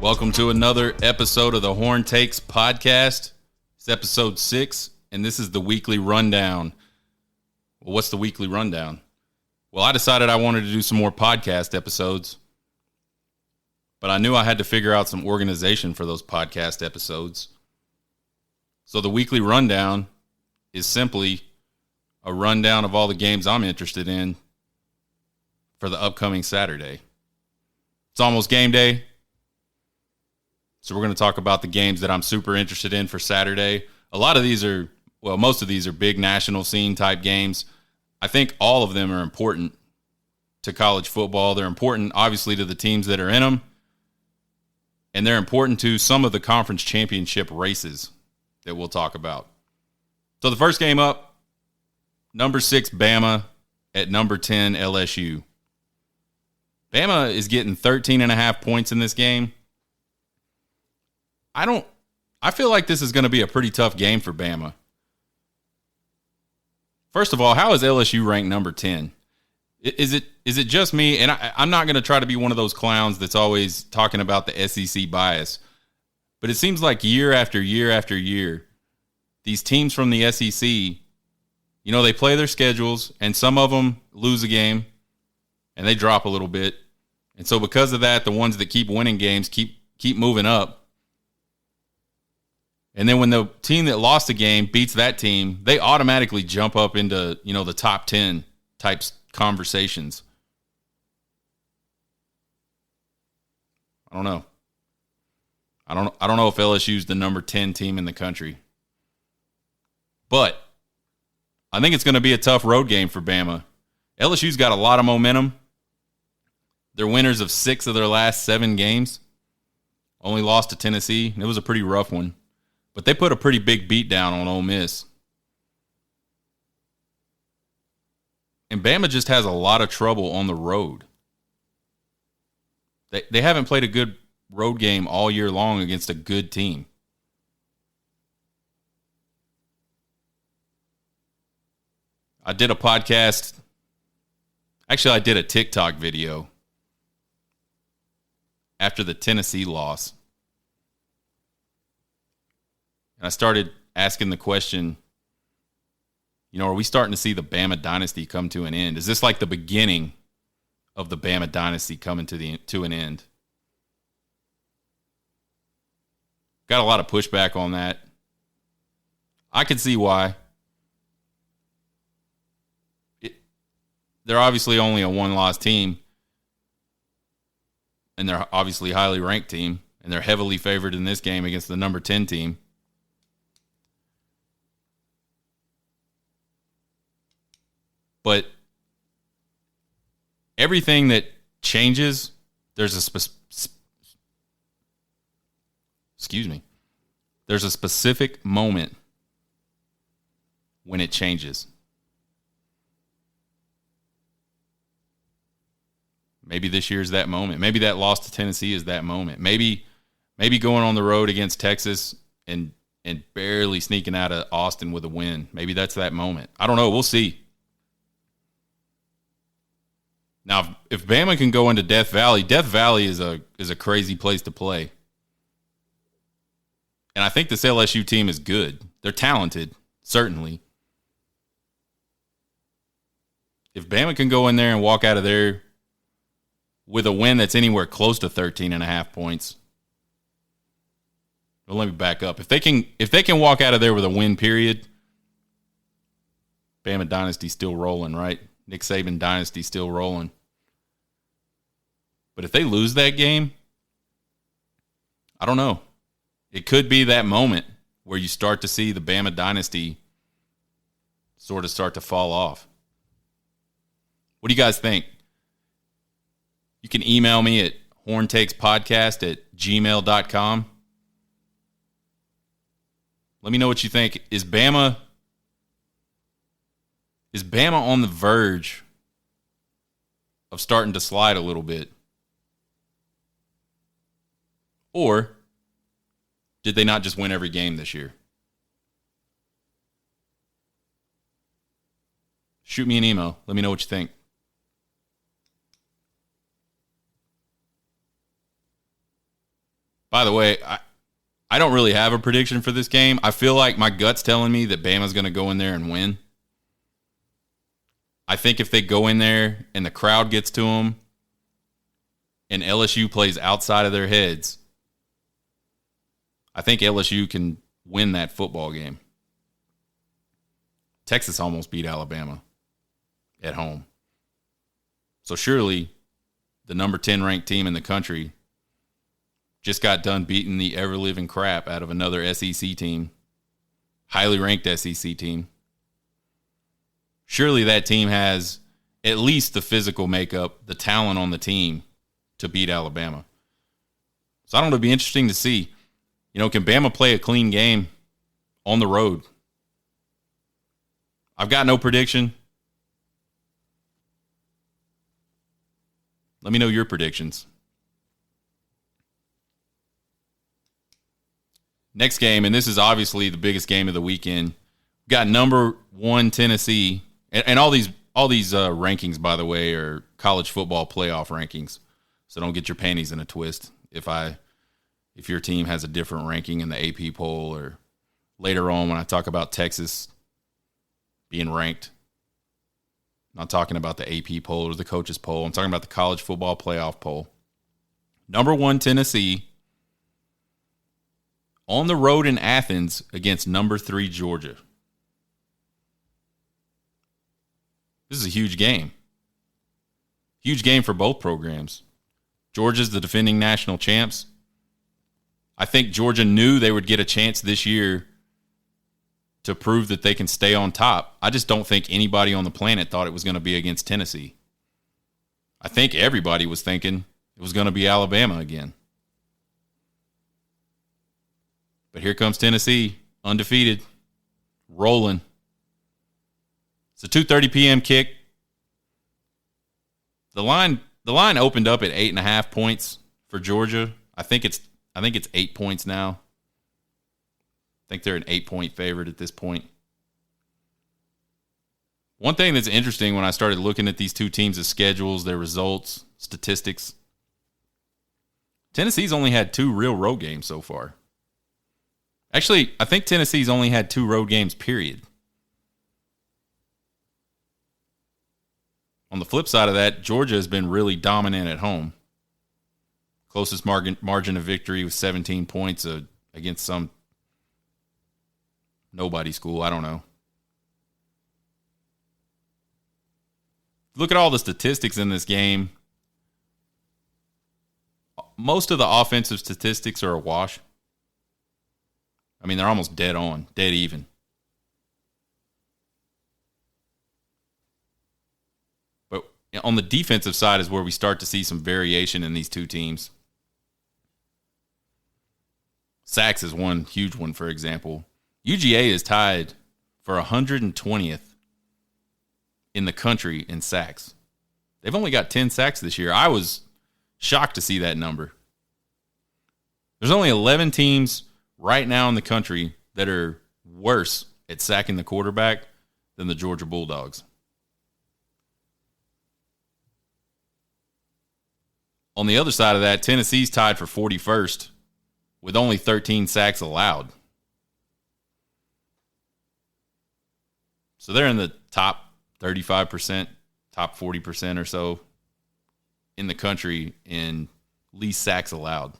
Welcome to another episode of the Horn Takes podcast. It's episode 6, and this is the weekly rundown. Well, what's the weekly rundown? Well, I decided I wanted to do some more podcast episodes, but I knew I had to figure out some organization for those podcast episodes. So the weekly rundown is simply a rundown of all the games I'm interested in for the upcoming Saturday. It's almost game day. So we're going to talk about the games that I'm super interested in for Saturday. Most of these are big national scene type games. I think all of them are important to college football. They're important, obviously, to the teams that are in them. And they're important to some of the conference championship races that we'll talk about. So the first game up, number 6 Bama at number 10 LSU. Bama is getting 13.5 points in this game. I feel like this is going to be a pretty tough game for Bama. First of all, how is LSU ranked number 10? Is it just me? And I'm not going to try to be one of those clowns that's always talking about the SEC bias. But it seems like year after year after year, these teams from the SEC, they play their schedules, and some of them lose a game, and they drop a little bit. And so because of that, the ones that keep winning games keep moving up. And then when the team that lost a game beats that team, they automatically jump up into, the top 10 types conversations. I don't know. I don't know if LSU's the number 10 team in the country. But I think it's going to be a tough road game for Bama. LSU's got a lot of momentum. They're winners of 6 of their last 7 games. Only lost to Tennessee. It was a pretty rough one. But they put a pretty big beat down on Ole Miss. And Bama just has a lot of trouble on the road. They haven't played a good road game all year long against a good team. I did a podcast. Actually, I did a TikTok video after the Tennessee loss. And I started asking the question, are we starting to see the Bama dynasty come to an end? Is this like the beginning of the Bama dynasty coming to an end? Got a lot of pushback on that. I can see why. They're obviously only a one-loss team, and they're obviously a highly ranked team, and they're heavily favored in this game against the number 10 team. But everything that changes, there's a specific moment when it changes. Maybe this year's that moment. Maybe that loss to Tennessee is that moment. Maybe going on the road against Texas and barely sneaking out of Austin with a win. Maybe that's that moment. I don't know. We'll see. Now, if Bama can go into Death Valley is a crazy place to play. And I think this LSU team is good. They're talented, certainly. If Bama can go in there and walk out of there with a win that's anywhere close to 13.5 points. Well, let me back up. If they can walk out of there with a win, period, Bama dynasty's still rolling, right? Nick Saban dynasty's still rolling. But if they lose that game, I don't know. It could be that moment where you start to see the Bama dynasty sort of start to fall off. What do you guys think? You can email me at horntakespodcast@gmail.com. Let me know what you think. Is Bama on the verge of starting to slide a little bit? Or did they not just win every game this year? Shoot me an email. Let me know what you think. By the way, I don't really have a prediction for this game. I feel like my gut's telling me that Bama's going to go in there and win. I think if they go in there and the crowd gets to them and LSU plays outside of their heads, I think LSU can win that football game. Texas almost beat Alabama at home. So surely the number 10 ranked team in the country just got done beating the ever-living crap out of another SEC team, highly ranked SEC team. Surely that team has at least the physical makeup, the talent on the team to beat Alabama. So I don't know, it'll be interesting to see. Can Bama play a clean game on the road? I've got no prediction. Let me know your predictions. Next game, and this is obviously the biggest game of the weekend. We've got number 1 Tennessee, and all these rankings, by the way, are college football playoff rankings. So don't get your panties in a twist if your team has a different ranking in the AP poll, or later on when I talk about Texas being ranked. I'm not talking about the AP poll or the coaches poll. I'm talking about the college football playoff poll. Number 1 Tennessee on the road in Athens against number 3 Georgia. This is a huge game. Huge game for both programs. Georgia's the defending national champs. I think Georgia knew they would get a chance this year to prove that they can stay on top. I just don't think anybody on the planet thought it was going to be against Tennessee. I think everybody was thinking it was going to be Alabama again. But here comes Tennessee, undefeated, rolling. It's a 2:30 p.m. kick. The line opened up at 8.5 points for Georgia. I think it's 8 points now. I think they're an 8-point favorite at this point. One thing that's interesting when I started looking at these two teams' schedules, their results, statistics, Tennessee's only had 2 real road games so far. Actually, I think Tennessee's only had 2 road games, period. On the flip side of that, Georgia has been really dominant at home. Closest margin of victory was 17 points against some nobody school. I don't know. Look at all the statistics in this game. Most of the offensive statistics are a wash. I mean, they're almost dead on, dead even. But on the defensive side is where we start to see some variation in these two teams. Sacks is one huge one, for example. UGA is tied for 120th in the country in sacks. They've only got 10 sacks this year. I was shocked to see that number. There's only 11 teams right now in the country that are worse at sacking the quarterback than the Georgia Bulldogs. On the other side of that, Tennessee's tied for 41st with only 13 sacks allowed. So they're in the top 35%, top 40% or so in the country in least sacks allowed.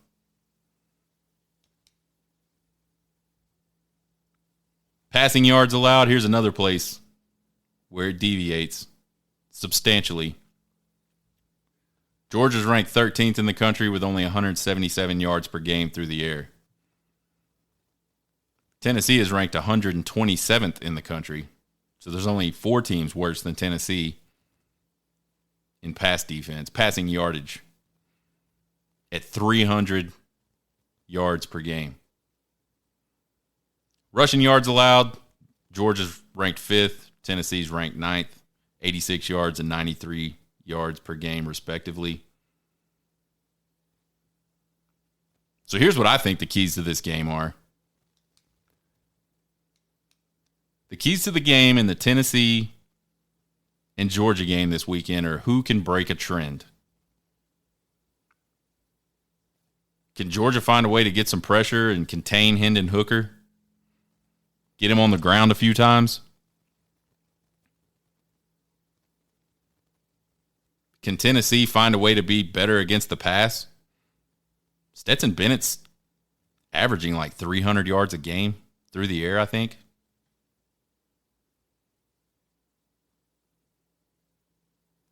Passing yards allowed, here's another place where it deviates substantially. Georgia's ranked 13th in the country with only 177 yards per game through the air. Tennessee is ranked 127th in the country. So there's only 4 teams worse than Tennessee in pass defense, passing yardage at 300 yards per game. Rushing yards allowed, Georgia's ranked 5th, Tennessee's ranked 9th, 86 yards and 93 yards per game, respectively. So here's what I think the keys to this game are. The keys to the game in the Tennessee and Georgia game this weekend are who can break a trend. Can Georgia find a way to get some pressure and contain Hendon Hooker? Get him on the ground a few times? Can Tennessee find a way to be better against the pass? Stetson Bennett's averaging like 300 yards a game through the air, I think.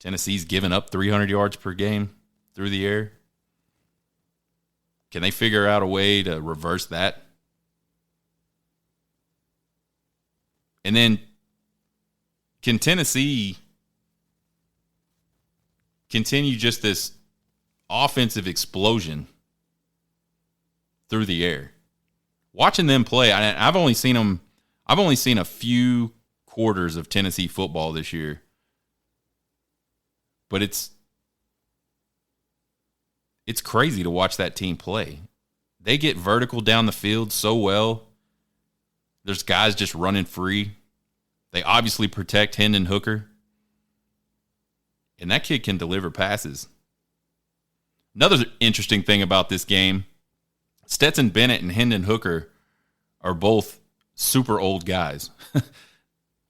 Tennessee's given up 300 yards per game through the air. Can they figure out a way to reverse that? And then can Tennessee continue just this offensive explosion through the air? Watching them play, I've only seen a few quarters of Tennessee football this year. But it's crazy to watch that team play. They get vertical down the field so well. There's guys just running free. They obviously protect Hendon Hooker. And that kid can deliver passes. Another interesting thing about this game, Stetson Bennett and Hendon Hooker are both super old guys.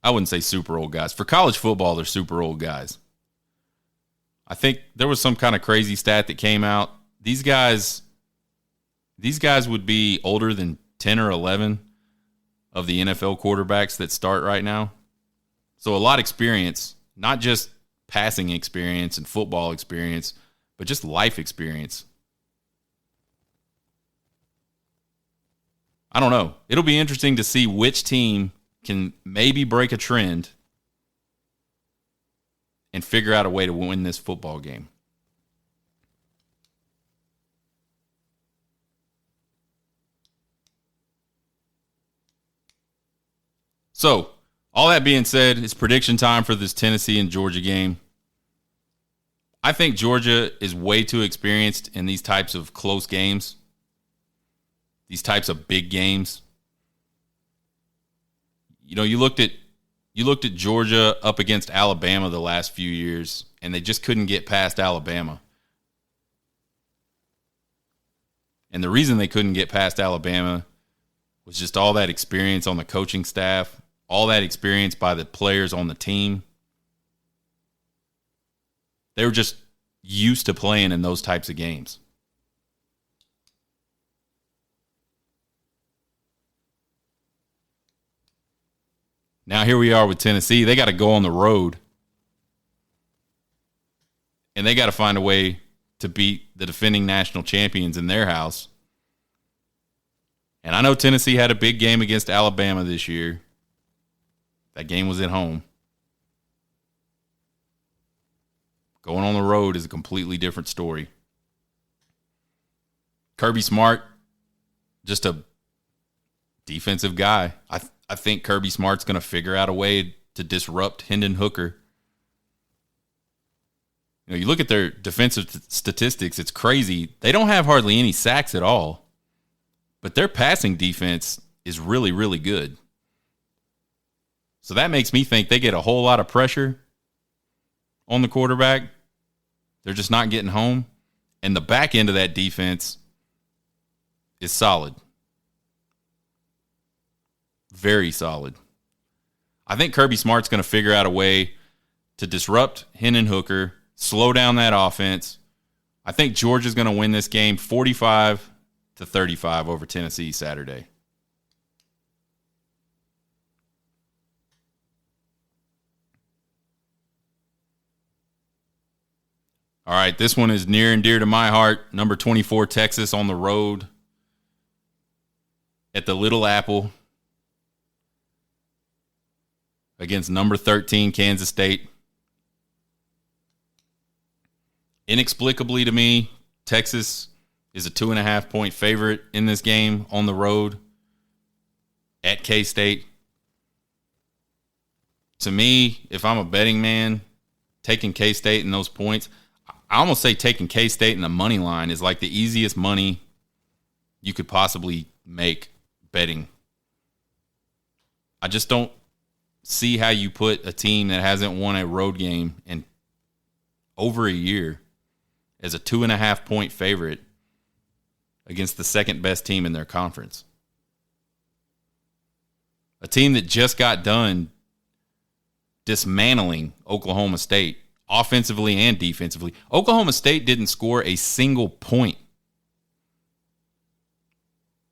I wouldn't say super old guys. For college football, they're super old guys. I think there was some kind of crazy stat that came out. These guys would be older than 10 or 11 of the NFL quarterbacks that start right now. So a lot of experience, not just passing experience and football experience, but just life experience. I don't know. It'll be interesting to see which team can maybe break a trend and figure out a way to win this football game. So, all that being said, it's prediction time for this Tennessee and Georgia game. I think Georgia is way too experienced in these types of close games, these types of big games. You know, you looked at Georgia up against Alabama the last few years, and they just couldn't get past Alabama. And the reason they couldn't get past Alabama was just all that experience on the coaching staff, all that experience by the players on the team. They were just used to playing in those types of games. Now here we are with Tennessee. They got to go on the road. And they got to find a way to beat the defending national champions in their house. And I know Tennessee had a big game against Alabama this year. That game was at home. Going on the road is a completely different story. Kirby Smart, just a defensive guy. I think Kirby Smart's going to figure out a way to disrupt Hendon Hooker. You know, you look at their defensive statistics, it's crazy. They don't have hardly any sacks at all, but their passing defense is really, really good. So that makes me think they get a whole lot of pressure on the quarterback. They're just not getting home. And the back end of that defense is solid. Very solid. I think Kirby Smart's going to figure out a way to disrupt Hendon Hooker, slow down that offense. I think Georgia's going to win this game 45-35 over Tennessee Saturday. All right, this one is near and dear to my heart. Number 24, Texas on the road at the Little Apple against number 13, Kansas State. Inexplicably to me, Texas is a 2.5-point favorite in this game on the road at K-State. To me, if I'm a betting man, taking K-State and those points, I almost say taking K-State in the money line is like the easiest money you could possibly make betting. I just don't see how you put a team that hasn't won a road game in over a year as a 2.5-point favorite against the second best team in their conference. A team that just got done dismantling Oklahoma State offensively and defensively. Oklahoma State didn't score a single point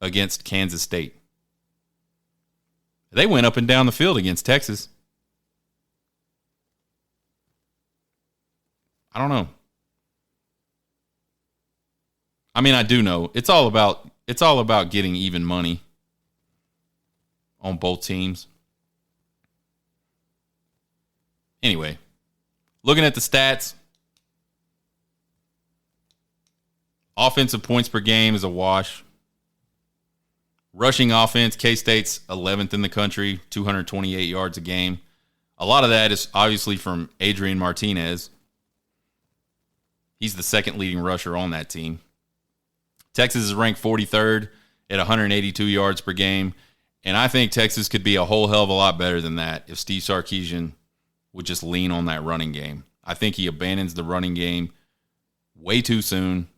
against Kansas State. They went up and down the field against Texas. I don't know. I mean, I do know. It's all about getting even money on both teams. Anyway, looking at the stats, offensive points per game is a wash. Rushing offense, K-State's 11th in the country, 228 yards a game. A lot of that is obviously from Adrian Martinez. He's the second leading rusher on that team. Texas is ranked 43rd at 182 yards per game. And I think Texas could be a whole hell of a lot better than that if Steve Sarkisian would just lean on that running game. I think he abandons the running game way too soon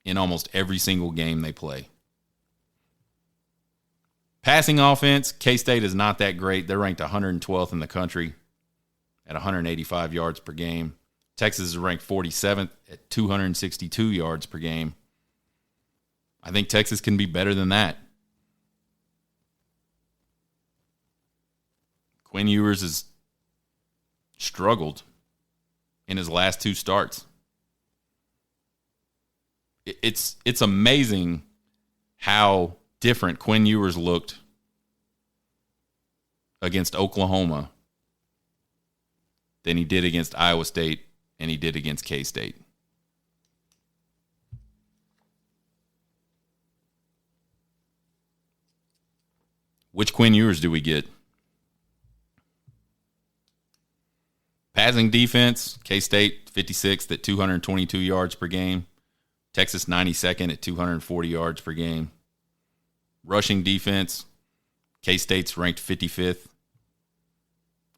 in almost every single game they play. Passing offense, K-State is not that great. They're ranked 112th in the country at 185 yards per game. Texas is ranked 47th at 262 yards per game. I think Texas can be better than that. Quinn Ewers has struggled in his last two starts. It's amazing how different Quinn Ewers looked against Oklahoma than he did against Iowa State and he did against K-State. Which Quinn Ewers do we get? Passing defense, K-State 56th at 222 yards per game. Texas 92nd at 240 yards per game. Rushing defense, K-State's ranked 55th,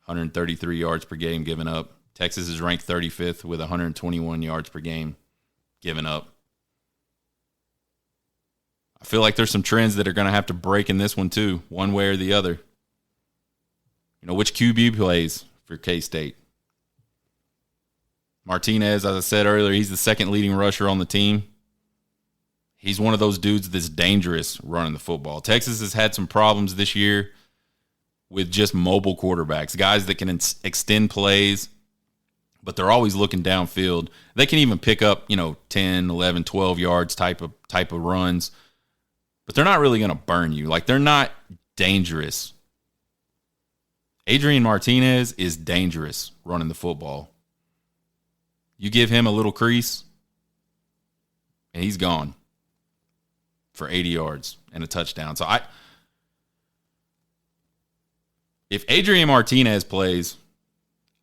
133 yards per game given up. Texas is ranked 35th with 121 yards per game given up. I feel like there's some trends that are going to have to break in this one too, one way or the other. You know, which QB plays for K-State? Martinez, as I said earlier, he's the second leading rusher on the team. He's one of those dudes that's dangerous running the football. Texas has had some problems this year with just mobile quarterbacks, guys that can extend plays, but they're always looking downfield. They can even pick up, 10, 11, 12 yards type of runs, but they're not really going to burn you. Like, they're not dangerous. Adrian Martinez is dangerous running the football. You give him a little crease, and he's gone for 80 yards and a touchdown. So if Adrian Martinez plays,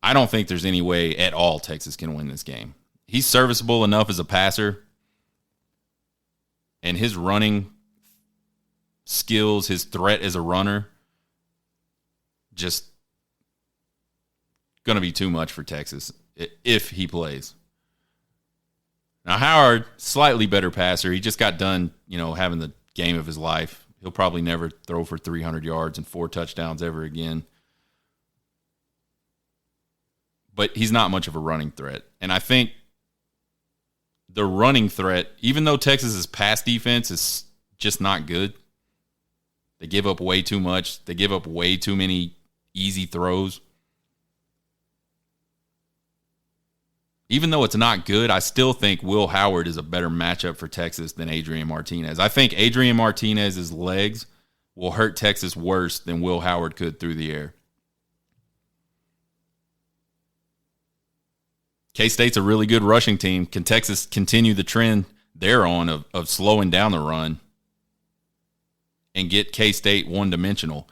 I don't think there's any way at all Texas can win this game. He's serviceable enough as a passer, and his running skills, his threat as a runner, just going to be too much for Texas if he plays. Now, Howard, slightly better passer. He just got done, having the game of his life. He'll probably never throw for 300 yards and 4 touchdowns ever again. But he's not much of a running threat. And I think the running threat, even though Texas's pass defense is just not good, they give up way too much. They give up way too many easy throws. Even though it's not good, I still think Will Howard is a better matchup for Texas than Adrian Martinez. I think Adrian Martinez's legs will hurt Texas worse than Will Howard could through the air. K-State's a really good rushing team. Can Texas continue the trend they're on of slowing down the run and get K-State one-dimensional?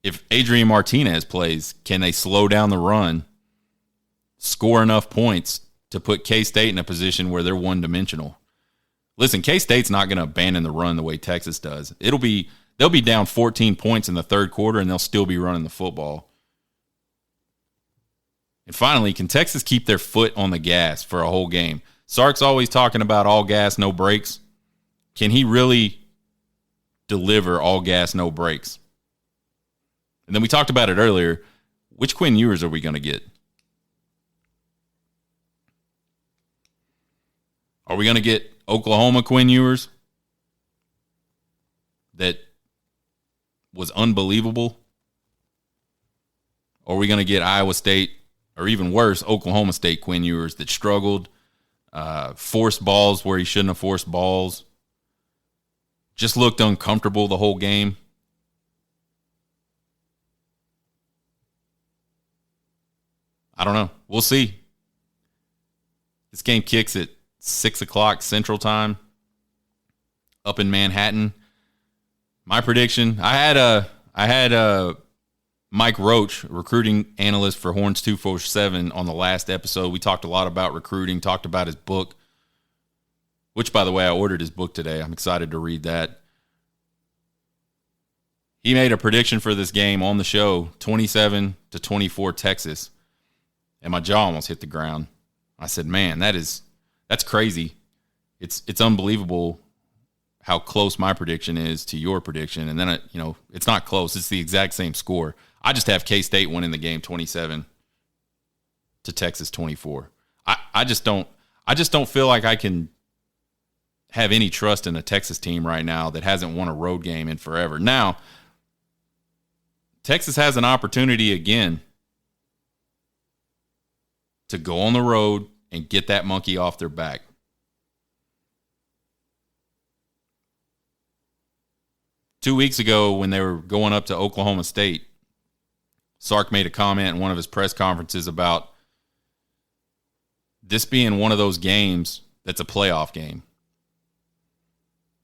If Adrian Martinez plays, can they slow down the run, score enough points to put K-State in a position where they're one-dimensional? Listen, K-State's not going to abandon the run the way Texas does. They'll be down 14 points in the third quarter, and they'll still be running the football. And finally, can Texas keep their foot on the gas for a whole game? Sark's always talking about all gas, no brakes. can he really deliver all gas, no brakes? And then we talked about it earlier. Which Quinn Ewers are we going to get? Are we going to get Oklahoma Quinn Ewers that was unbelievable? Or are we going to get Iowa State, or even worse, Oklahoma State Quinn Ewers that struggled, forced balls where he shouldn't have forced balls, just looked uncomfortable the whole game? I don't know. We'll see. This game kicks at 6 o'clock Central Time up in Manhattan. My prediction, I had Mike Roach, recruiting analyst for Horns 247, on the last episode. We talked a lot about recruiting, talked about his book, which, by the way, I ordered his book today. I'm excited to read that. He made a prediction for this game on the show, 27-24 Texas. And my jaw almost hit the ground. I said, man, that's crazy. It's unbelievable how close my prediction is to your prediction. And then, it's not close. It's the exact same score. I just have K-State winning the game 27 to Texas 24. I just don't feel like I can have any trust in a Texas team right now that hasn't won a road game in forever. Now, Texas has an opportunity again to go on the road and get that monkey off their back. Two weeks ago, when they were going up to Oklahoma State, Sark made a comment in one of his press conferences about this being one of those games that's a playoff game.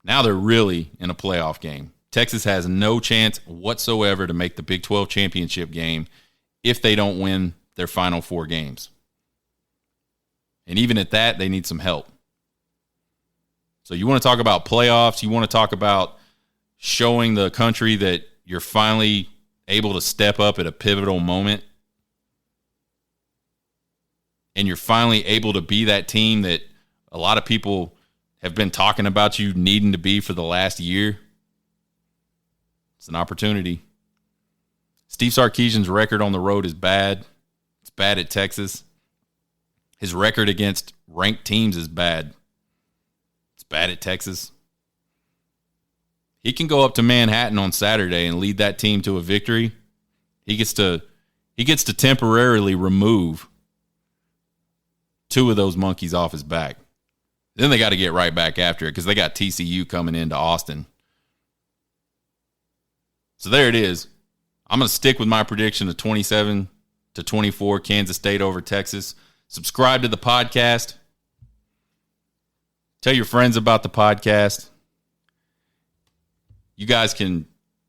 Now they're really in a playoff game. Texas has no chance whatsoever to make the Big 12 championship game if they don't win their final 4 games. And even at that, they need some help. So you want to talk about playoffs, you want to talk about showing the country that you're finally able to step up at a pivotal moment, and you're finally able to be that team that a lot of people have been talking about you needing to be for the last year. It's an opportunity. Steve Sarkisian's record on the road is bad. It's bad at Texas. His record against ranked teams is bad. It's bad at Texas. He can go up to Manhattan on Saturday and lead that team to a victory. He gets to temporarily remove 2 of those monkeys off his back. Then they got to get right back after it because they got TCU coming into Austin. So there it is. I'm going to stick with my prediction of 27-24 Kansas State over Texas. Subscribe to the podcast. Tell your friends about the podcast. You guys can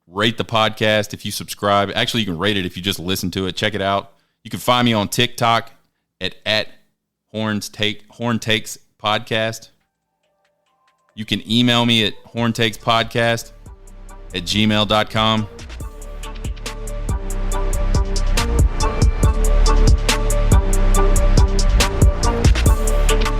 rate the podcast if you subscribe. Actually, you can rate it if you just listen to it. Check it out. You can find me on TikTok at Horn Takes Podcast. You can email me at horntakespodcast@gmail.com.